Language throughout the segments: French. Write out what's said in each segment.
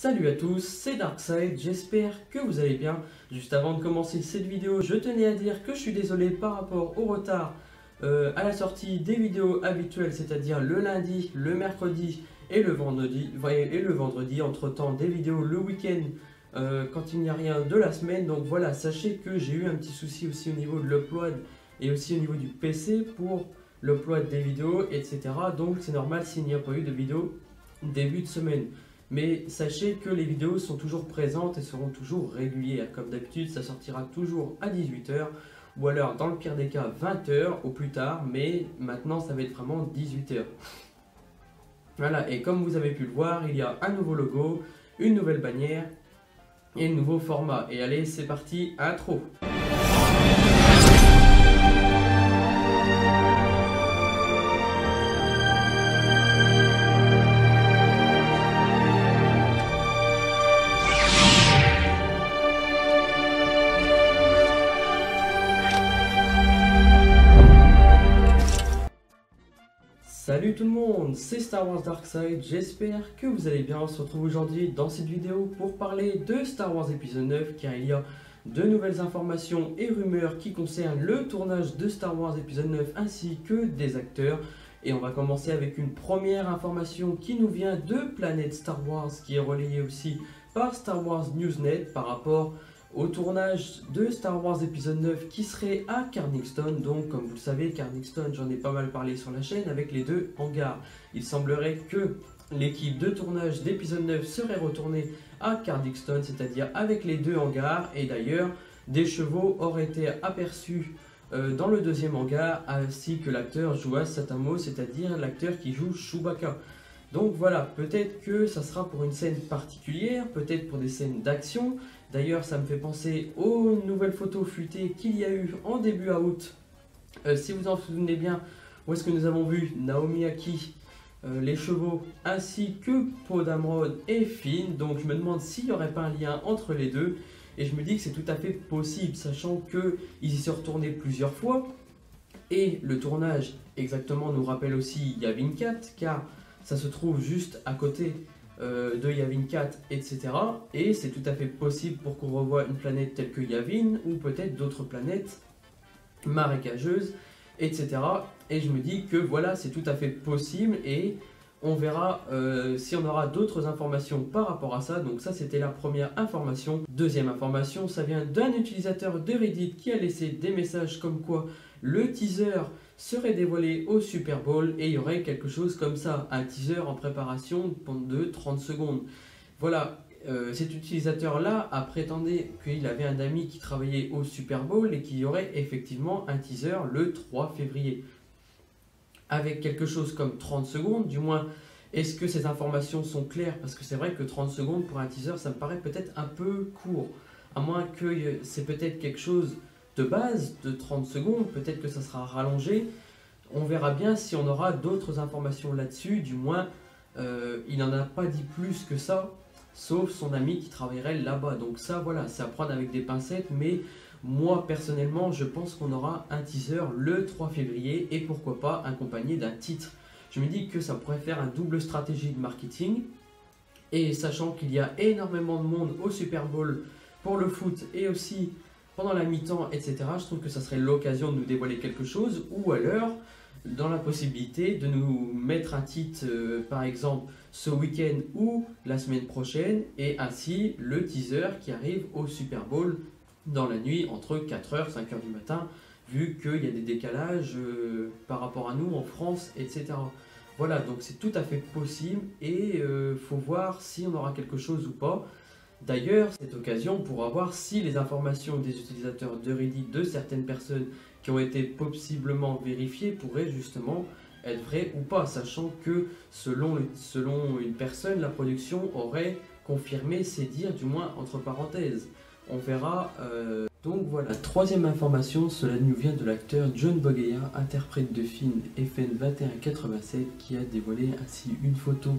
Salut à tous, c'est Darkside, j'espère que vous allez bien. Juste avant de commencer cette vidéo, je tenais à dire que je suis désolé par rapport au retard à la sortie des vidéos habituelles, c'est-à-dire le lundi, le mercredi et le vendredi, entre-temps des vidéos le week-end quand il n'y a rien de la semaine. Donc voilà, sachez que j'ai eu un petit souci aussi au niveau de l'upload et aussi au niveau du PC pour l'upload des vidéos, etc. Donc c'est normal s'il n'y a pas eu de vidéo début de semaine. Mais sachez que les vidéos sont toujours présentes et seront toujours régulières. Comme d'habitude, ça sortira toujours à 18 h ou alors dans le pire des cas 20 h au plus tard. Mais maintenant, ça va être vraiment 18 h. Voilà, et comme vous avez pu le voir, il y a un nouveau logo, une nouvelle bannière et un nouveau format. Et allez, c'est parti, intro. Salut tout le monde, c'est Star Wars Darkside, j'espère que vous allez bien. On se retrouve aujourd'hui dans cette vidéo pour parler de Star Wars épisode 9 car il y a de nouvelles informations et rumeurs qui concernent le tournage de Star Wars épisode 9 ainsi que des acteurs. Et on va commencer avec une première information qui nous vient de Planète Star Wars qui est relayée aussi par Star Wars Newsnet par rapport au tournage de Star Wars épisode 9 qui serait à Carnigston. Donc comme vous le savez, Carnigston, j'en ai pas mal parlé sur la chaîne avec les deux hangars. Il semblerait que l'équipe de tournage d'épisode 9 serait retournée à Carnigston, c'est-à-dire avec les deux hangars. Et d'ailleurs, des chevaux auraient été aperçus dans le deuxième hangar, ainsi que l'acteur Joas Satamo, c'est-à-dire l'acteur qui joue Chewbacca. Donc voilà, peut-être que ça sera pour une scène particulière, peut-être pour des scènes d'action. D'ailleurs, ça me fait penser aux nouvelles photos fuitées qu'il y a eu en début août. Si vous en souvenez bien, où est-ce que nous avons vu Naomi Aki, les chevaux, ainsi que Poe Dameron et Finn. Donc je me demande s'il n'y aurait pas un lien entre les deux. Et je me dis que c'est tout à fait possible, sachant qu'ils y sont retournés plusieurs fois. Et le tournage, exactement, nous rappelle aussi Yavin 4, car ça se trouve juste à côté de Yavin 4, etc. Et c'est tout à fait possible pour qu'on revoie une planète telle que Yavin, ou peut-être d'autres planètes marécageuses, etc. Et je me dis que voilà, c'est tout à fait possible, et on verra si on aura d'autres informations par rapport à ça. Donc ça, c'était la première information. Deuxième information, ça vient d'un utilisateur de Reddit qui a laissé des messages comme quoi le teaser serait dévoilé au Super Bowl et il y aurait quelque chose comme ça, un teaser en préparation de 30 secondes. Voilà, cet utilisateur-là a prétendu qu'il avait un ami qui travaillait au Super Bowl et qu'il y aurait effectivement un teaser le 3 février. Avec quelque chose comme 30 secondes, du moins, est-ce que ces informations sont claires? Parce que c'est vrai que 30 secondes pour un teaser, ça me paraît peut-être un peu court. À moins que c'est peut-être quelque chose de base de 30 secondes, peut-être que ça sera rallongé. On verra bien si on aura d'autres informations là-dessus. Du moins, il n'en a pas dit plus que ça, sauf son ami qui travaillerait là-bas. Donc ça, voilà, c'est à prendre avec des pincettes, mais moi, personnellement, je pense qu'on aura un teaser le 3 février et pourquoi pas accompagné d'un titre. Je me dis que ça pourrait faire un double stratégie de marketing. Et sachant qu'il y a énormément de monde au Super Bowl pour le foot et aussi pendant la mi-temps, etc., je trouve que ça serait l'occasion de nous dévoiler quelque chose, ou alors dans la possibilité de nous mettre un titre, par exemple, ce week-end ou la semaine prochaine, et ainsi le teaser qui arrive au Super Bowl dans la nuit entre 4 h et 5 h du matin, vu qu'il y a des décalages par rapport à nous en France, etc. Voilà, donc c'est tout à fait possible et faut voir si on aura quelque chose ou pas. D'ailleurs, cette occasion pourra voir si les informations des utilisateurs de Reddit de certaines personnes qui ont été possiblement vérifiées pourraient justement être vraies ou pas, sachant que selon une personne, la production aurait confirmé ces dires, du moins entre parenthèses. On verra. Donc voilà, troisième information, cela nous vient de l'acteur John Boyega, interprète de film FN 2187, qui a dévoilé ainsi une photo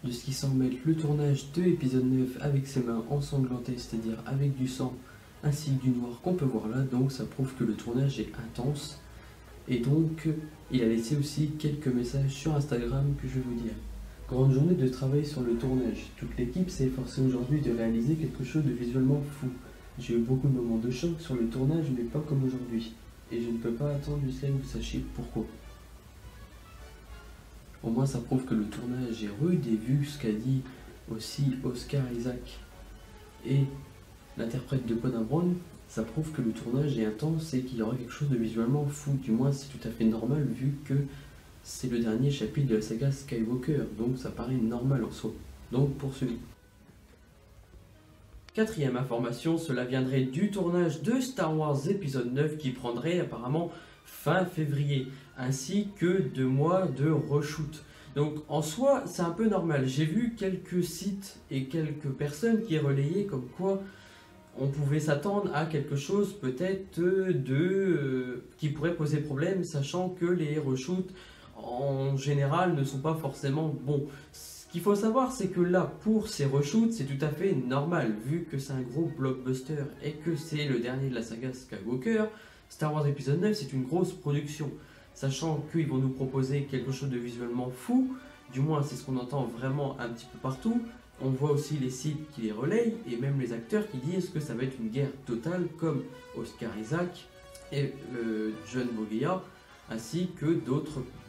de ce qui semble être le tournage de l'épisode 9 avec ses mains ensanglantées, c'est-à-dire avec du sang ainsi que du noir qu'on peut voir là. Donc ça prouve que le tournage est intense. Et donc il a laissé aussi quelques messages sur Instagram que je vais vous dire. Grande journée de travail sur le tournage. Toute l'équipe s'est efforcée aujourd'hui de réaliser quelque chose de visuellement fou. J'ai eu beaucoup de moments de choc sur le tournage, mais pas comme aujourd'hui. Et je ne peux pas attendre jusqu'à ce que vous sachiez pourquoi. Au moins ça prouve que le tournage est rude, et vu ce qu'a dit aussi Oscar Isaac et l'interprète de Poe Dameron, ça prouve que le tournage est intense et qu'il y aura quelque chose de visuellement fou. Du moins c'est tout à fait normal vu que c'est le dernier chapitre de la saga Skywalker, donc ça paraît normal en soi. Donc poursuivons. Quatrième information, cela viendrait du tournage de Star Wars épisode 9 qui prendrait apparemment fin février, ainsi que 2 mois de reshoot. Donc en soi, c'est un peu normal. J'ai vu quelques sites et quelques personnes qui relayaient comme quoi on pouvait s'attendre à quelque chose peut-être qui pourrait poser problème, sachant que les reshoots en général ne sont pas forcément bons. Ce qu'il faut savoir, c'est que là, pour ces reshoots, c'est tout à fait normal, vu que c'est un gros blockbuster et que c'est le dernier de la saga Skywalker. Star Wars épisode 9, c'est une grosse production, sachant qu'ils vont nous proposer quelque chose de visuellement fou, du moins c'est ce qu'on entend vraiment un petit peu partout. On voit aussi les sites qui les relayent et même les acteurs qui disent que ça va être une guerre totale, comme Oscar Isaac et John Boyega, ainsi que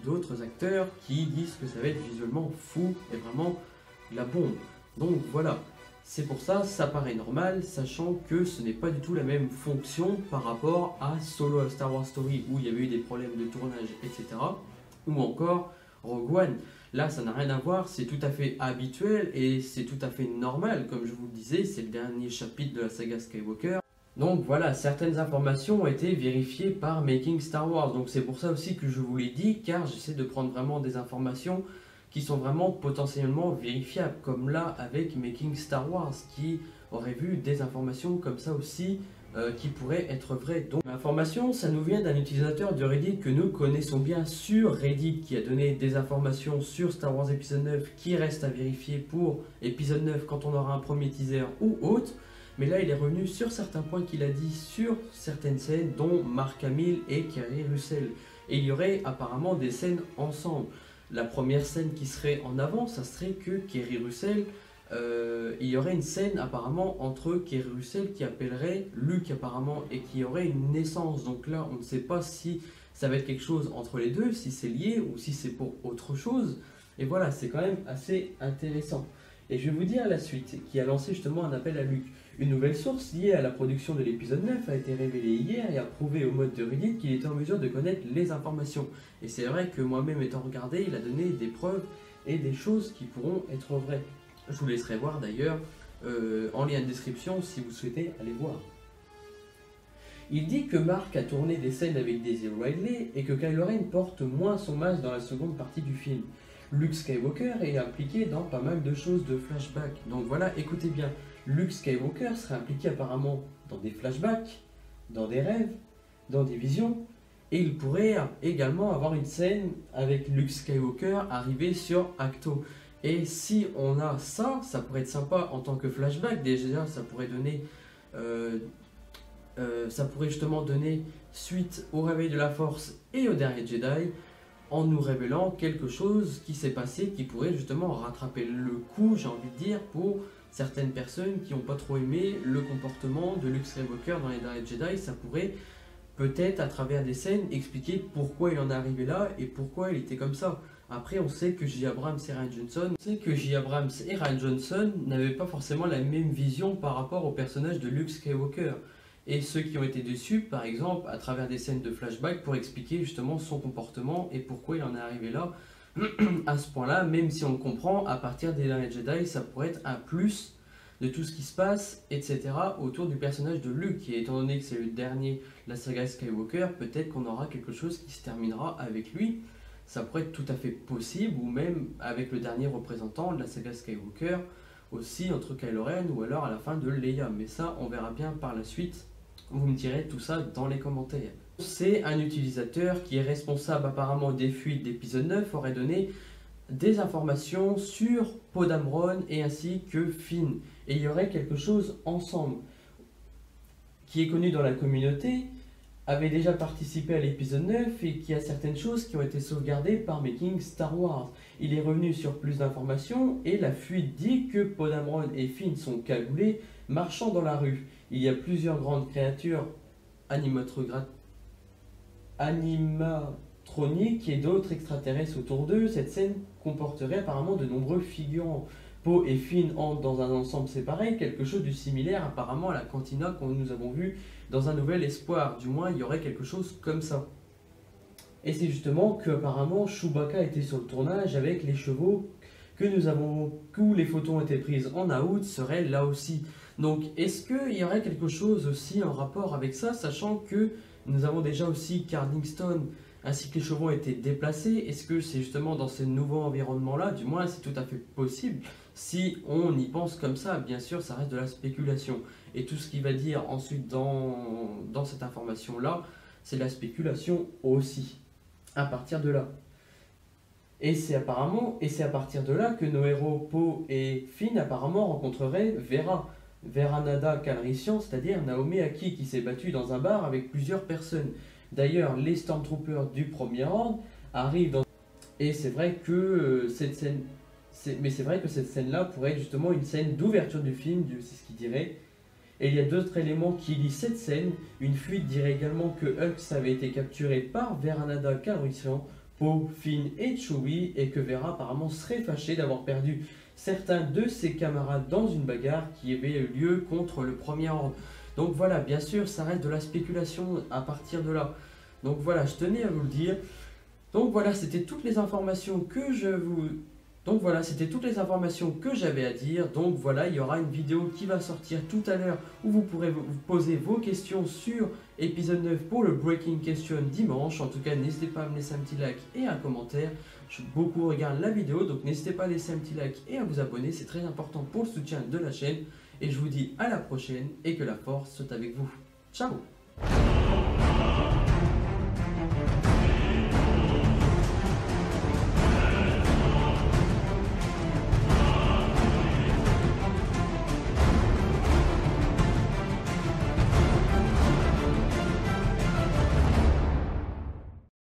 d'autres acteurs qui disent que ça va être visuellement fou et vraiment la bombe. Donc voilà, c'est pour ça, ça paraît normal, sachant que ce n'est pas du tout la même fonction par rapport à Solo A Star Wars Story, où il y avait eu des problèmes de tournage, etc. Ou encore Rogue One. Là, ça n'a rien à voir, c'est tout à fait habituel et c'est tout à fait normal. Comme je vous le disais, c'est le dernier chapitre de la saga Skywalker. Donc voilà, certaines informations ont été vérifiées par Making Star Wars. Donc c'est pour ça aussi que je vous l'ai dit, car j'essaie de prendre vraiment des informations qui sont vraiment potentiellement vérifiables. Comme là avec Making Star Wars, qui aurait vu des informations comme ça aussi qui pourraient être vraies. Donc l'information, ça nous vient d'un utilisateur de Reddit que nous connaissons bien sur Reddit, qui a donné des informations sur Star Wars épisode 9 qui reste à vérifier pour épisode 9 quand on aura un premier teaser ou autre. Mais là, il est revenu sur certains points qu'il a dit sur certaines scènes, dont Mark Hamill et Keri Russell. Et il y aurait apparemment des scènes ensemble. La première scène qui serait en avant, ça serait que Keri Russell, il y aurait une scène apparemment entre Keri Russell qui appellerait Luke apparemment et qui aurait une naissance. Donc là, on ne sait pas si ça va être quelque chose entre les deux, si c'est lié ou si c'est pour autre chose. Et voilà, c'est quand même assez intéressant. Et je vais vous dire la suite, qui a lancé justement un appel à Luke. Une nouvelle source liée à la production de l'épisode 9 a été révélée hier et a prouvé au mode de Reddit qu'il était en mesure de connaître les informations. Et c'est vrai que moi-même étant regardé, il a donné des preuves et des choses qui pourront être vraies. Je vous laisserai voir d'ailleurs en lien de description si vous souhaitez aller voir. Il dit que Mark a tourné des scènes avec Daisy Ridley et que Kylo Ren porte moins son masque dans la seconde partie du film. Luke Skywalker est impliqué dans pas mal de choses de flashback. Donc voilà, écoutez bien, Luke Skywalker serait impliqué apparemment dans des flashbacks, dans des rêves, dans des visions, et il pourrait également avoir une scène avec Luke Skywalker arrivé sur Ahch-To. Et si on a ça, ça pourrait être sympa en tant que flashback. Déjà, ça pourrait donner, ça pourrait justement donner suite au réveil de la Force et au dernier Jedi, en nous révélant quelque chose qui s'est passé, qui pourrait justement rattraper le coup, j'ai envie de dire, pour certaines personnes qui n'ont pas trop aimé le comportement de Luke Skywalker dans les derniers Jedi. Ça pourrait peut-être à travers des scènes expliquer pourquoi il en est arrivé là et pourquoi il était comme ça. Après, on sait que J. Abrams et Rian Johnson n'avaient pas forcément la même vision par rapport au personnage de Luke Skywalker. Et ceux qui ont été déçus, par exemple, à travers des scènes de flashback pour expliquer justement son comportement et pourquoi il en est arrivé là à ce point-là, même si on le comprend, à partir des derniers Jedi, ça pourrait être un plus de tout ce qui se passe, etc. autour du personnage de Luke. Et étant donné que c'est le dernier de la saga Skywalker, peut-être qu'on aura quelque chose qui se terminera avec lui. Ça pourrait être tout à fait possible, ou même avec le dernier représentant de la saga Skywalker, aussi entre Kylo Ren ou alors à la fin de Leia. Mais ça, on verra bien par la suite. Vous me direz tout ça dans les commentaires. C'est un utilisateur qui est responsable apparemment des fuites d'épisode 9, aurait donné des informations sur Poe Dameron et ainsi que Finn. Et il y aurait quelque chose ensemble qui est connu dans la communauté avait déjà participé à l'épisode 9 et qui a certaines choses qui ont été sauvegardées par Making Star Wars. Il est revenu sur plus d'informations et la fuite dit que Poe Dameron et Finn sont cagoulés, marchant dans la rue. Il y a plusieurs grandes créatures animatroniques et d'autres extraterrestres autour d'eux. Cette scène comporterait apparemment de nombreux figurants. Poe et Finn entrent dans un ensemble séparé, quelque chose de similaire apparemment à la cantina que nous avons vu dans Un Nouvel Espoir. Du moins, il y aurait quelque chose comme ça. Et c'est justement que apparemment Chewbacca était sur le tournage avec les chevaux où les photos ont été prises en août seraient là aussi. Donc, est-ce qu'il y aurait quelque chose aussi en rapport avec ça, sachant que nous avons déjà aussi Cardingstone ainsi que les chevaux ont été déplacés? Est-ce que c'est justement dans ce nouveau environnement-là? Du moins, c'est tout à fait possible. Si on y pense comme ça, bien sûr, ça reste de la spéculation. Et tout ce qu'il va dire ensuite dans cette information-là, c'est la spéculation aussi, à partir de là. Et c'est à partir de là que nos héros Poe et Finn apparemment rencontreraient Vera Nada Calrissian, c'est-à-dire Naomi Aki, qui s'est battue dans un bar avec plusieurs personnes. D'ailleurs, les Stormtroopers du Premier Ordre arrivent dans... Et c'est vrai que cette scène-là pourrait être justement une scène d'ouverture du film, c'est ce qu'il dirait. Et il y a d'autres éléments qui lient cette scène. Une fuite dirait également que Hux avait été capturé par Vera Nada Calrissian, Poe, Finn et Chewie, et que Vera apparemment serait fâché d'avoir perdu certains de ses camarades dans une bagarre qui avait eu lieu contre le Premier Ordre. Donc voilà, bien sûr, ça reste de la spéculation à partir de là. Donc voilà, je tenais à vous le dire. Donc voilà, c'était toutes les informations que j'avais à dire. Donc voilà, il y aura une vidéo qui va sortir tout à l'heure où vous pourrez vous poser vos questions sur épisode 9 pour le Breaking Question dimanche. En tout cas, n'hésitez pas à me laisser un petit like et un commentaire. Beaucoup regardent la vidéo, donc n'hésitez pas à laisser un petit like et à vous abonner. C'est très important pour le soutien de la chaîne. Et je vous dis à la prochaine et que la force soit avec vous. Ciao!